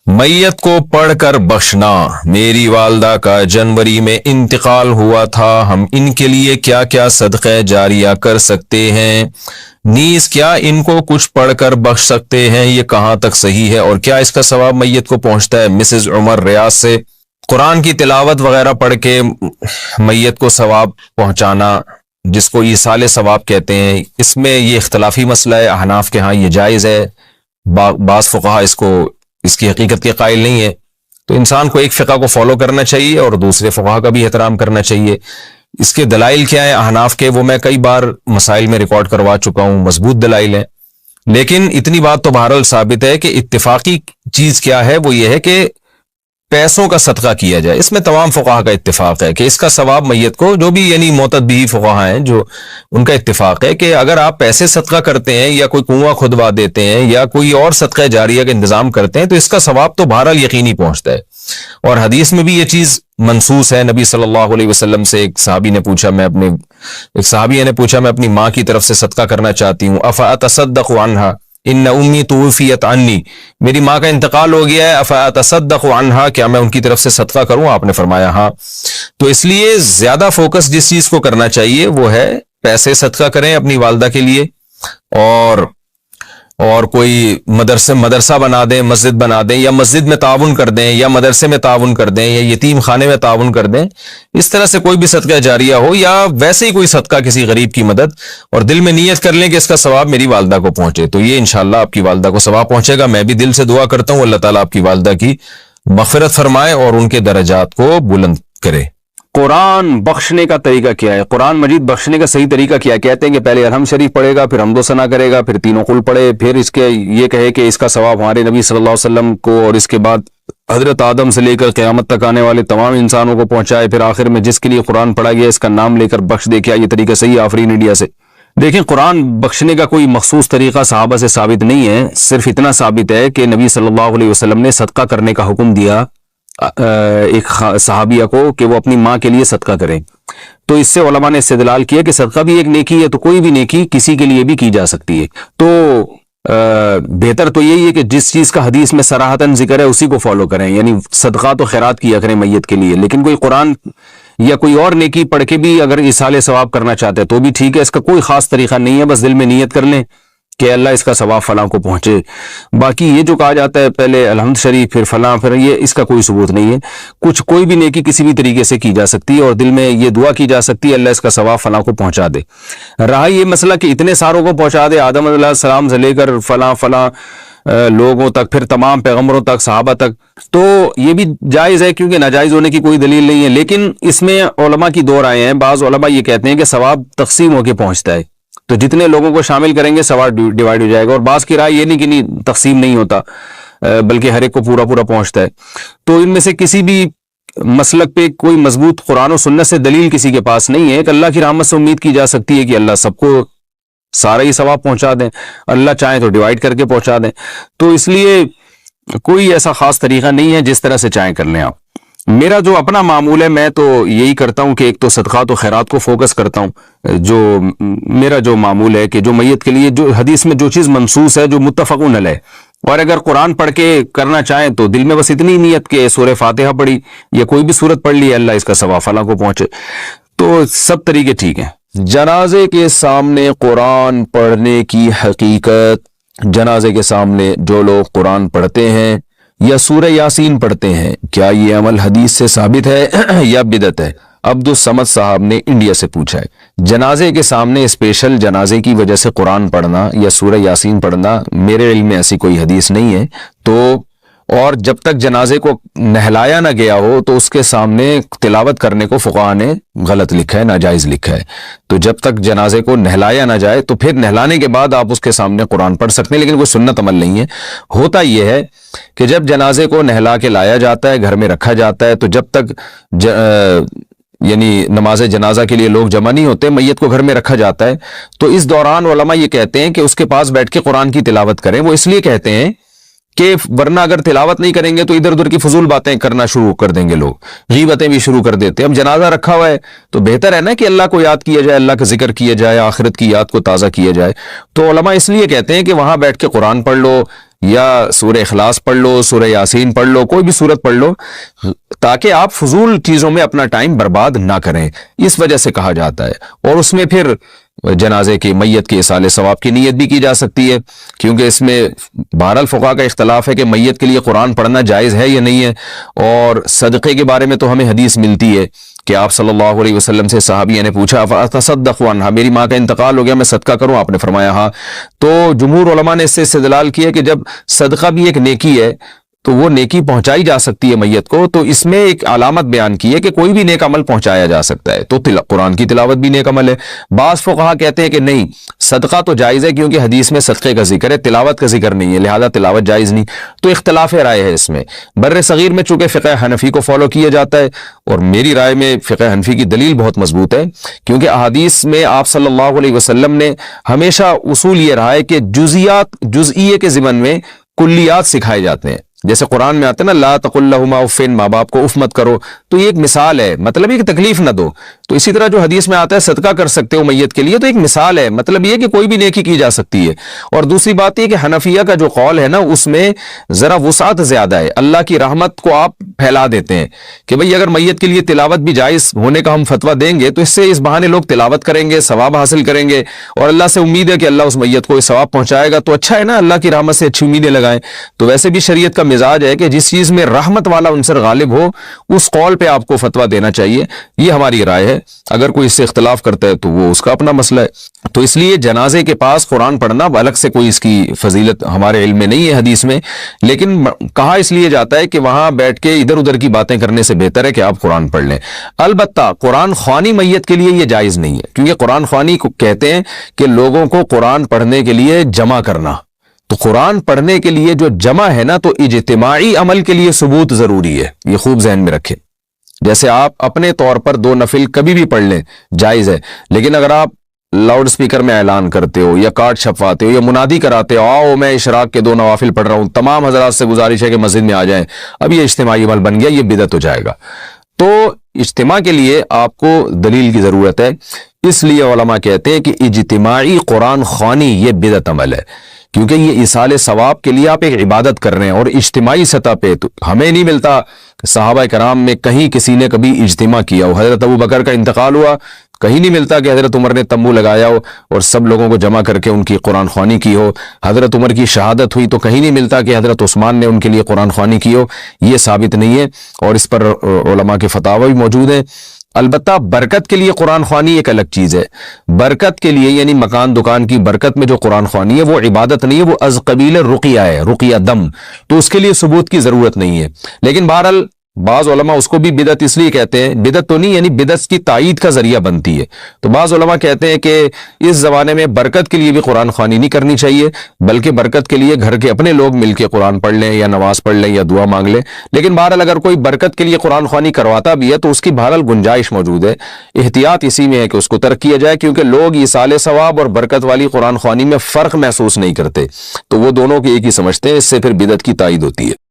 میت کو پڑھ کر بخشنا۔ میری والدہ کا جنوری میں انتقال ہوا تھا، ہم ان کے لیے کیا کیا صدقہ جاریہ کر سکتے ہیں؟ نیز کیا ان کو کچھ پڑھ کر بخش سکتے ہیں؟ یہ کہاں تک صحیح ہے اور کیا اس کا ثواب میت کو پہنچتا ہے؟ مسز عمر ریاض سے۔ قرآن کی تلاوت وغیرہ پڑھ کے میت کو ثواب پہنچانا، جس کو ایصال ثواب کہتے ہیں، اس میں یہ اختلافی مسئلہ ہے۔ احناف کے ہاں یہ جائز ہے، بعض فقہا اس کی حقیقت کے قائل نہیں ہے۔ تو انسان کو ایک فقہ کو فالو کرنا چاہیے اور دوسرے فقہا کا بھی احترام کرنا چاہیے۔ اس کے دلائل کیا ہیں احناف کے، وہ میں کئی بار مسائل میں ریکارڈ کروا چکا ہوں، مضبوط دلائل ہیں۔ لیکن اتنی بات تو بہرحال ثابت ہے کہ اتفاقی چیز کیا ہے، وہ یہ ہے کہ پیسوں کا صدقہ کیا جائے۔ اس میں تمام فقہا کا اتفاق ہے کہ اس کا ثواب میت کو، جو بھی یعنی معتد بھی فقہا ہیں جو ان کا اتفاق ہے کہ اگر آپ پیسے صدقہ کرتے ہیں یا کوئی کنواں کھدوا دیتے ہیں یا کوئی اور صدقہ جاریہ کا انتظام کرتے ہیں تو اس کا ثواب تو بہرحال یقینی پہنچتا ہے۔ اور حدیث میں بھی یہ چیز منصوص ہے۔ نبی صلی اللہ علیہ وسلم سے ایک صحابیہ نے پوچھا میں اپنی ماں کی طرف سے صدقہ کرنا چاہتی ہوں، افاتصدق عنہا ان امی توفیت عنی، میری ماں کا انتقال ہو گیا ہے، افاتصدق عنہا، کیا میں ان کی طرف سے صدقہ کروں؟ آپ نے فرمایا ہاں۔ تو اس لیے زیادہ فوکس جس چیز کو کرنا چاہیے وہ ہے پیسے صدقہ کریں اپنی والدہ کے لیے، اور کوئی مدرسہ بنا دیں، مسجد بنا دیں، یا مسجد میں تعاون کر دیں، یا مدرسے میں تعاون کر دیں، یا یتیم خانے میں تعاون کر دیں۔ اس طرح سے کوئی بھی صدقہ جاریہ ہو، یا ویسے ہی کوئی صدقہ کسی غریب کی مدد، اور دل میں نیت کر لیں کہ اس کا ثواب میری والدہ کو پہنچے، تو یہ انشاءاللہ آپ کی والدہ کو ثواب پہنچے گا۔ میں بھی دل سے دعا کرتا ہوں اللہ تعالیٰ آپ کی والدہ کی مغفرت فرمائے اور ان کے درجات کو بلند کرے۔ قرآن بخشنے کا طریقہ کیا ہے؟ قرآن مجید بخشنے کا صحیح طریقہ کیا ہے؟ کہتے ہیں کہ پہلے الحمد شریف پڑھے گا، پھر حمد و ثنا کرے گا، پھر تینوں قل پڑھے، پھر اس کے یہ کہے کہ اس کا ثواب ہمارے نبی صلی اللہ علیہ وسلم کو اور اس کے بعد حضرت آدم سے لے کر قیامت تک آنے والے تمام انسانوں کو پہنچائے، پھر آخر میں جس کے لیے قرآن پڑھا گیا اس کا نام لے کر بخش دے۔ کیا یہ طریقہ صحیح ہے؟ آفرین انڈیا سے۔ دیکھیں، قرآن بخشنے کا کوئی مخصوص طریقہ صحابہ سے ثابت نہیں ہے، صرف اتنا ثابت ہے کہ نبی صلی اللہ علیہ وسلم نے صدقہ کرنے کا حکم دیا ایک صحابیہ کو کہ وہ اپنی ماں کے لیے صدقہ کریں۔ تو اس سے علماء نے استدلال کیا کہ صدقہ بھی ایک نیکی ہے، تو کوئی بھی نیکی کسی کے لیے بھی کی جا سکتی ہے۔ تو بہتر تو یہی ہے کہ جس چیز کا حدیث میں صراحتاً ذکر ہے اسی کو فالو کریں، یعنی صدقات و خیرات کیا کریں میت کے لیے۔ لیکن کوئی قرآن یا کوئی اور نیکی پڑھ کے بھی اگر ایصال ثواب کرنا چاہتے ہیں تو بھی ٹھیک ہے، اس کا کوئی خاص طریقہ نہیں ہے، بس دل میں نیت کر لیں کہ اللہ اس کا ثواب فلاں کو پہنچے۔ باقی یہ جو کہا جاتا ہے پہلے الحمد شریف پھر فلاں، پھر یہ، اس کا کوئی ثبوت نہیں ہے۔ کوئی بھی نیکی کسی بھی طریقے سے کی جا سکتی ہے اور دل میں یہ دعا کی جا سکتی ہے اللہ اس کا ثواب فلاں کو پہنچا دے۔ رہا یہ مسئلہ کہ اتنے ساروں کو پہنچا دے، آدم علیہ السلام سے لے کر فلاں لوگوں تک، پھر تمام پیغمبروں تک، صحابہ تک، تو یہ بھی جائز ہے کیونکہ ناجائز ہونے کی کوئی دلیل نہیں ہے۔ لیکن اس میں علماء کی دو رائے ہیں۔ بعض علماء یہ کہتے ہیں کہ ثواب تقسیم ہو کے پہنچتا ہے، تو جتنے لوگوں کو شامل کریں گے ثواب ڈیوائیڈ ہو جائے گا، اور بعض کی رائے یہ نہیں کہ نہیں تقسیم نہیں ہوتا بلکہ ہر ایک کو پورا پہنچتا ہے۔ تو ان میں سے کسی بھی مسلک پہ کوئی مضبوط قرآن و سنت سے دلیل کسی کے پاس نہیں ہے۔ کہ اللہ کی رحمت سے امید کی جا سکتی ہے کہ اللہ سب کو سارا ہی ثواب پہنچا دیں، اللہ چاہیں تو ڈیوائیڈ کر کے پہنچا دیں۔ تو اس لیے کوئی ایسا خاص طریقہ نہیں ہے، جس طرح سے چاہیں کر لیں آپ۔ میرا جو اپنا معمول ہے، میں تو یہی کرتا ہوں کہ ایک تو صدقات و خیرات کو فوکس کرتا ہوں۔ جو میرا جو معمول ہے کہ جو میت کے لیے جو حدیث میں جو چیز منصوص ہے، جو متفقون علیہ، اور اگر قرآن پڑھ کے کرنا چاہیں تو دل میں بس اتنی نیت کہ سورہ فاتحہ پڑھی یا کوئی بھی سورت پڑھ لی، اللہ اس کا ثواب فلاں کو پہنچے، تو سب طریقے ٹھیک ہیں۔ جنازے کے سامنے قرآن پڑھنے کی حقیقت۔ جنازے کے سامنے جو لوگ قرآن پڑھتے ہیں یا سورہ یاسین پڑھتے ہیں، کیا یہ عمل حدیث سے ثابت ہے یا بدعت ہے؟ عبد الصمد صاحب نے انڈیا سے پوچھا ہے۔ جنازے کے سامنے اسپیشل جنازے کی وجہ سے قرآن پڑھنا یا سورہ یاسین پڑھنا، میرے علم میں ایسی کوئی حدیث نہیں ہے۔ اور جب تک جنازے کو نہلایا نہ گیا ہو تو اس کے سامنے تلاوت کرنے کو فقہا نے غلط لکھا ہے، ناجائز لکھا ہے۔ تو جب تک جنازے کو نہلایا نہ جائے تو پھر نہلانے کے بعد آپ اس کے سامنے قرآن پڑھ سکتے ہیں، لیکن کوئی سنت عمل نہیں ہے۔ ہوتا یہ ہے کہ جب جنازے کو نہلا کے لایا جاتا ہے، گھر میں رکھا جاتا ہے، تو جب تک یعنی نماز جنازہ کے لیے لوگ جمع نہیں ہوتے، میت کو گھر میں رکھا جاتا ہے، تو اس دوران علماء یہ کہتے ہیں کہ اس کے پاس بیٹھ کے قرآن کی تلاوت کریں۔ وہ اس لیے کہتے ہیں کہ ورنہ اگر تلاوت نہیں کریں گے تو ادھر ادھر کی فضول باتیں کرنا شروع کر دیں گے، لوگ غیبتیں بھی شروع کر دیتے ہیں۔ اب جنازہ رکھا ہوا ہے تو بہتر ہے نا کہ اللہ کو یاد کیا جائے، اللہ کا ذکر کیا جائے، آخرت کی یاد کو تازہ کیا جائے۔ تو علماء اس لیے کہتے ہیں کہ وہاں بیٹھ کے قرآن پڑھ لو، یا سورہ اخلاص پڑھ لو، سورہ یاسین پڑھ لو، کوئی بھی سورت پڑھ لو، تاکہ آپ فضول چیزوں میں اپنا ٹائم برباد نہ کریں، اس وجہ سے کہا جاتا ہے۔ اور اس میں پھر جنازے کی میت کے ایصال ثواب کی نیت بھی کی جا سکتی ہے، کیونکہ اس میں بہرحال فقہا کا اختلاف ہے کہ میت کے لیے قرآن پڑھنا جائز ہے یا نہیں ہے۔ اور صدقے کے بارے میں تو ہمیں حدیث ملتی ہے کہ آپ صلی اللہ علیہ وسلم سے صحابیہ نے پوچھا فاتصدق عنہا، میری ماں کا انتقال ہو گیا، میں صدقہ کروں؟ آپ نے فرمایا ہاں۔ تو جمہور علماء نے اس سے استدلال کیا کہ جب صدقہ بھی ایک نیکی ہے تو وہ نیکی پہنچائی جا سکتی ہے میت کو، تو اس میں ایک علامت بیان کی ہے کہ کوئی بھی نیک عمل پہنچایا جا سکتا ہے، تو قرآن کی تلاوت بھی نیک عمل ہے۔ بعض فقہا کہتے ہیں کہ نہیں، صدقہ تو جائز ہے کیونکہ حدیث میں صدقے کا ذکر ہے، تلاوت کا ذکر نہیں ہے، لہذا تلاوت جائز نہیں۔ تو اختلاف رائے ہے اس میں۔ بر صغیر میں چونکہ فقہ حنفی کو فالو کیا جاتا ہے، اور میری رائے میں فقہ حنفی کی دلیل بہت مضبوط ہے، کیونکہ احادیث میں آپ صلی اللہ علیہ وسلم نے ہمیشہ اصول یہ رہا ہے کہ جزئیے کے ضمن میں کلیات سکھائے جاتے ہیں۔ جیسے قرآن میں آتا ہے نا لا تقل لہما اف، ماں باپ کو اف مت کرو، تو یہ ایک مثال ہے، مطلب یہ کہ تکلیف نہ دو۔ تو اسی طرح جو حدیث میں آتا ہے صدقہ کر سکتے ہو میت کے لیے، تو ایک مثال ہے، مطلب یہ کہ کوئی بھی نیکی کی جا سکتی ہے۔ اور دوسری بات یہ کہ حنفیہ کا جو قول ہے نا، اس میں ذرا وسعت زیادہ ہے، اللہ کی رحمت کو آپ پھیلا دیتے ہیں کہ بھئی اگر میت کے لیے تلاوت بھی جائز ہونے کا ہم فتویٰ دیں گے تو اس سے اس بہانے لوگ تلاوت کریں گے، ثواب حاصل کریں گے، اور اللہ سے امید ہے کہ اللہ اس میت کو ثواب پہنچائے گا، تو اچھا ہے نا، اللہ کی رحمت سے اچھی امیدیں لگائیں۔ تو ویسے بھی شریعت کا مزاج ہے کہ جس چیز میں رحمت والا عنصر غالب ہو اس قول پہ آپ کو فتویٰ دینا چاہیے، یہ ہماری رائے ہے۔ اگر کوئی اس سے اختلاف کرتا ہے تو وہ اس کا اپنا مسئلہ ہے۔ تو اس لیے جنازے کے پاس قرآن پڑھنا الگ سے کوئی اس کی فضیلت ہمارے علم میں نہیں ہے حدیث میں، لیکن کہا اس لیے جاتا ہے کہ وہاں بیٹھ کے ادھر ادھر کی باتیں کرنے سے بہتر ہے کہ آپ قرآن پڑھ لیں۔ البتہ قرآن خوانی میت کے لیے یہ جائز نہیں ہے، کیونکہ قرآن خوانی کو کہتے ہیں کہ لوگوں کو قرآن پڑھنے کے لیے جمع کرنا۔ تو قرآن پڑھنے کے لیے جو جمع ہے نا، تو اجتماعی عمل کے لیے ثبوت ضروری ہے، یہ خوب ذہن میں رکھیں۔ جیسے آپ اپنے طور پر 2 نفل کبھی بھی پڑھ لیں، جائز ہے، لیکن اگر آپ لاؤڈ سپیکر میں اعلان کرتے ہو یا کارڈ چھپواتے ہو یا منادی کراتے ہو آؤ میں اشراق کے 2 نوافل پڑھ رہا ہوں، تمام حضرات سے گزارش ہے کہ مسجد میں آ جائیں، اب یہ اجتماعی عمل بن گیا، یہ بدعت ہو جائے گا۔ تو اجتماع کے لیے آپ کو دلیل کی ضرورت ہے، اس لیے علماء کہتے ہیں کہ اجتماعی قرآن خوانی یہ بدعت عمل ہے، کیونکہ یہ ایصال ثواب کے لیے آپ ایک عبادت کر رہے ہیں، اور اجتماعی سطح پہ تو ہمیں نہیں ملتا کہ صحابہ کرام میں کہیں کسی نے کبھی اجتماع کیا ہو۔ حضرت ابو بکر کا انتقال ہوا، کہیں نہیں ملتا کہ حضرت عمر نے تمبو لگایا ہو اور سب لوگوں کو جمع کر کے ان کی قرآن خوانی کی ہو۔ حضرت عمر کی شہادت ہوئی تو کہیں نہیں ملتا کہ حضرت عثمان نے ان کے لیے قرآن خوانی کی ہو، یہ ثابت نہیں ہے، اور اس پر علماء کے فتاوی بھی موجود ہیں۔ البتہ برکت کے لیے قرآن خوانی ایک الگ چیز ہے، برکت کے لیے یعنی مکان دکان کی برکت میں جو قرآن خوانی ہے وہ عبادت نہیں ہے، وہ از قبیل رقیہ ہے، رقیہ دم، تو اس کے لیے ثبوت کی ضرورت نہیں ہے۔ لیکن بہرحال بعض علماء اس کو بھی بدعت اس لیے کہتے ہیں، بدعت تو نہیں یعنی بدعت کی تائید کا ذریعہ بنتی ہے، تو بعض علماء کہتے ہیں کہ اس زمانے میں برکت کے لیے بھی قرآن خوانی نہیں کرنی چاہیے، بلکہ برکت کے لیے گھر کے اپنے لوگ مل کے قرآن پڑھ لیں یا نماز پڑھ لیں یا دعا مانگ لیں۔ لیکن بہرحال اگر کوئی برکت کے لیے قرآن خوانی کرواتا بھی ہے تو اس کی بہرحال گنجائش موجود ہے، احتیاط اسی میں ہے کہ اس کو ترک کیا جائے، کیونکہ لوگ ایصال ثواب اور برکت والی قرآن خوانی میں فرق محسوس نہیں کرتے، تو وہ دونوں کو ایک ہی سمجھتے ہیں، اس سے پھر بدعت کی تائید ہوتی ہے۔